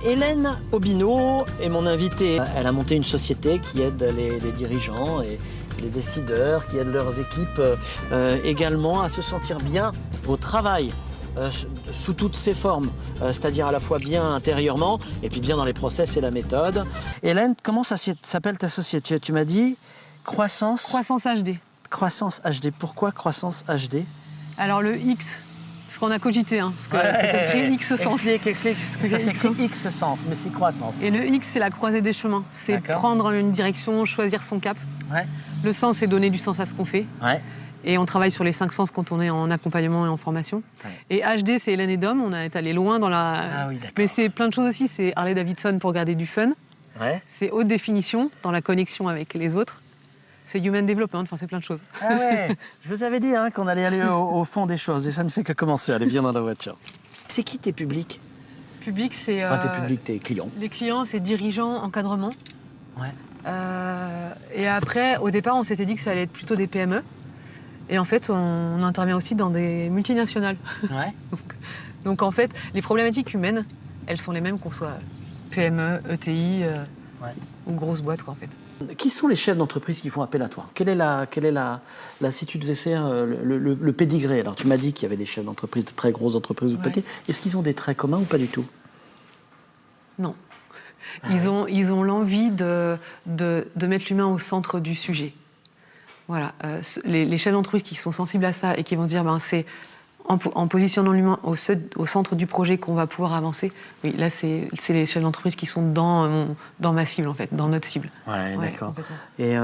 Hélène Aubineau est mon invitée. Elle a monté une société qui aide les dirigeants et les décideurs, qui aident leurs équipes également à se sentir bien au travail. Sous toutes ses formes, c'est-à-dire à la fois bien intérieurement et puis bien dans les process et la méthode. Hélène, comment ça s'appelle ta société? Tu m'as dit Croissance... Croissance HD. Croissance HD. Pourquoi Croissance HD? Alors le X, parce qu'on a cogité, hein, parce que ça s'écrit X sens. Explique, parce que ça s'écrit X sens, mais c'est croissance. Et le X, c'est la croisée des chemins. C'est prendre une direction, choisir son cap. Ouais. Le sens, c'est donner du sens à ce qu'on fait. Ouais. Et on travaille sur les 5 sens quand on est en accompagnement et en formation. Ouais. Et HD, c'est Hélène et Dom. On est allé loin dans la... Ah oui, d'accord. Mais c'est plein de choses aussi. C'est Harley Davidson pour garder du fun. Ouais. C'est haute définition dans la connexion avec les autres. C'est human development, enfin c'est plein de choses. Ah ouais, je vous avais dit qu'on allait aller au fond des choses et ça ne fait que commencer. Allez, viens dans la voiture. C'est qui tes publics? Public, c'est... tes publics, tes clients. Les clients, c'est dirigeants, encadrement. Ouais. Et après, au départ, on s'était dit que ça allait être plutôt des PME. Et en fait, on intervient aussi dans des multinationales. Ouais. donc en fait, les problématiques humaines, elles sont les mêmes qu'on soit PME, ETI ou grosse boîte, quoi, en fait. Qui sont les chefs d'entreprise qui font appel à toi? Quelle est la si tu devais faire le pédigré? Alors tu m'as dit qu'il y avait des chefs d'entreprise, de très grosses entreprises ou petites. Est-ce qu'ils ont des traits communs ou pas du tout? Non. Ils ont l'envie de mettre l'humain au centre du sujet. Voilà. Les chefs d'entreprise qui sont sensibles à ça et qui vont se dire c'est en positionnant l'humain au centre du projet qu'on va pouvoir avancer. Oui, là, c'est les chefs d'entreprise qui sont dans ma cible, en fait, dans notre cible. Ouais, d'accord. Et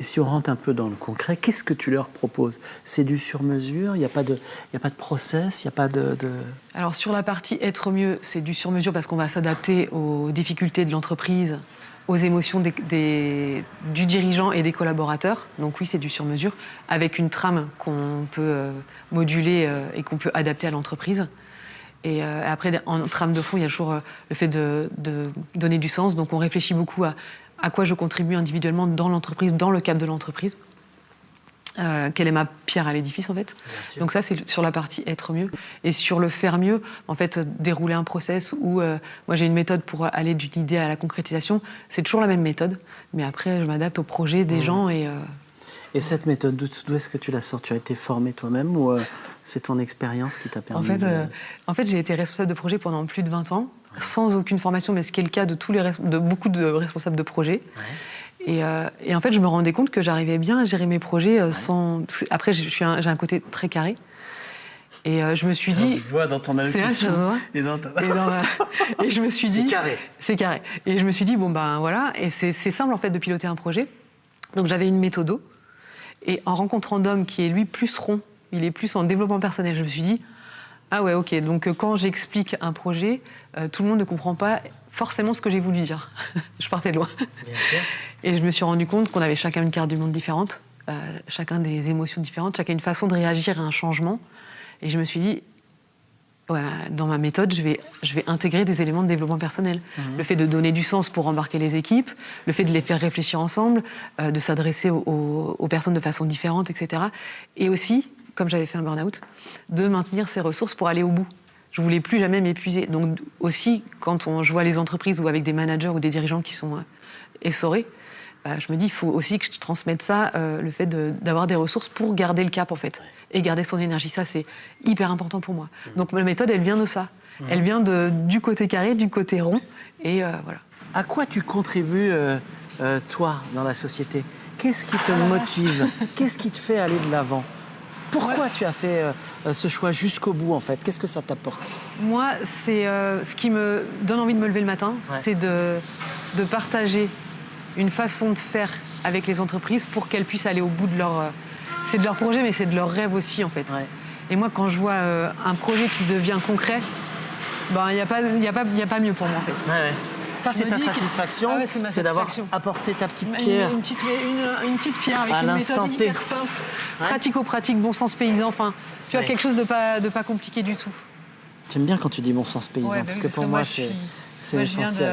si on rentre un peu dans le concret, qu'est-ce que tu leur proposes? C'est du sur-mesure? Il n'y a pas de process? Il n'y a pas de... Alors, sur la partie être mieux, c'est du sur-mesure parce qu'on va s'adapter aux difficultés de l'entreprise, aux émotions du dirigeant et des collaborateurs. Donc oui, c'est du sur-mesure, avec une trame qu'on peut moduler et qu'on peut adapter à l'entreprise. Et après, en trame de fond, il y a toujours le fait de donner du sens. Donc on réfléchit beaucoup à quoi je contribue individuellement dans l'entreprise, dans le cadre de l'entreprise. Quelle est ma pierre à l'édifice, en fait. Donc ça, c'est sur la partie être mieux. Et sur le faire mieux, en fait, dérouler un process où moi, j'ai une méthode pour aller d'une idée à la concrétisation. C'est toujours la même méthode, mais après, je m'adapte au projet des gens et... Et cette méthode, d'où est-ce que tu la sors? Tu as été formé toi-même ou c'est ton expérience qui t'a permis En fait, j'ai été responsable de projet pendant plus de 20 ans, sans aucune formation, mais ce qui est le cas de beaucoup de responsables de projet. Ouais. Et en fait, je me rendais compte que j'arrivais bien à gérer mes projets sans... Après, j'ai un côté très carré. Et je me suis dit... Ça se voit dans ton allocution. Et je me suis dit... C'est carré. C'est carré. Et je me suis dit, voilà. Et c'est simple, en fait, de piloter un projet. Donc, j'avais une méthode. Et en rencontrant Dom, qui est, lui, plus rond, il est plus en développement personnel, je me suis dit, ah ouais, ok. Donc, quand j'explique un projet, tout le monde ne comprend pas forcément ce que j'ai voulu dire. Je partais de loin. Bien sûr. Et je me suis rendu compte qu'on avait chacun une carte du monde différente, chacun des émotions différentes, chacun une façon de réagir à un changement. Et je me suis dit, dans ma méthode, je vais intégrer des éléments de développement personnel. Le fait de donner du sens pour embarquer les équipes, le fait de les faire réfléchir ensemble, de s'adresser aux personnes de façon différente, etc. Et aussi, comme j'avais fait un burn-out, de maintenir ses ressources pour aller au bout. Je ne voulais plus jamais m'épuiser. Donc aussi, quand je vois les entreprises ou avec des managers ou des dirigeants qui sont essorés, je me dis, il faut aussi que je transmette ça, le fait d'avoir des ressources pour garder le cap, en fait, et garder son énergie. Ça, c'est hyper important pour moi. Donc, ma méthode, elle vient de ça. Elle vient du côté carré, du côté rond, et voilà. À quoi tu contribues, toi, dans la société? Qu'est-ce qui te motive? Qu'est-ce qui te fait aller de l'avant? Pourquoi tu as fait ce choix jusqu'au bout, en fait? Qu'est-ce que ça t'apporte? Moi, c'est ce qui me donne envie de me lever le matin, c'est de partager une façon de faire avec les entreprises pour qu'elles puissent aller au bout de leur... c'est de leur projet, mais c'est de leur rêve aussi, en fait. Ouais. Et moi, quand je vois un projet qui devient concret, il n'y a pas mieux pour moi, en fait. Ouais. Ça, c'est ta satisfaction, c'est d'avoir apporté ta petite pierre. Une petite pierre avec une méthode hyper simple, pratico-pratique, bon sens paysan, enfin, tu vois, quelque chose de pas compliqué du tout. J'aime bien quand tu dis bon sens paysan, parce que pour moi, c'est essentiel.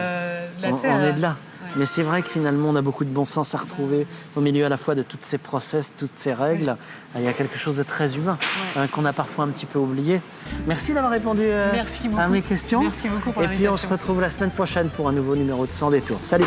On est de là. Mais c'est vrai que finalement, on a beaucoup de bon sens à retrouver au milieu à la fois de toutes ces process, toutes ces règles. Il y a quelque chose de très humain qu'on a parfois un petit peu oublié. Merci d'avoir répondu à mes questions. Merci beaucoup pour Et puis on se retrouve la semaine prochaine pour un nouveau numéro de Sans Détour. Salut.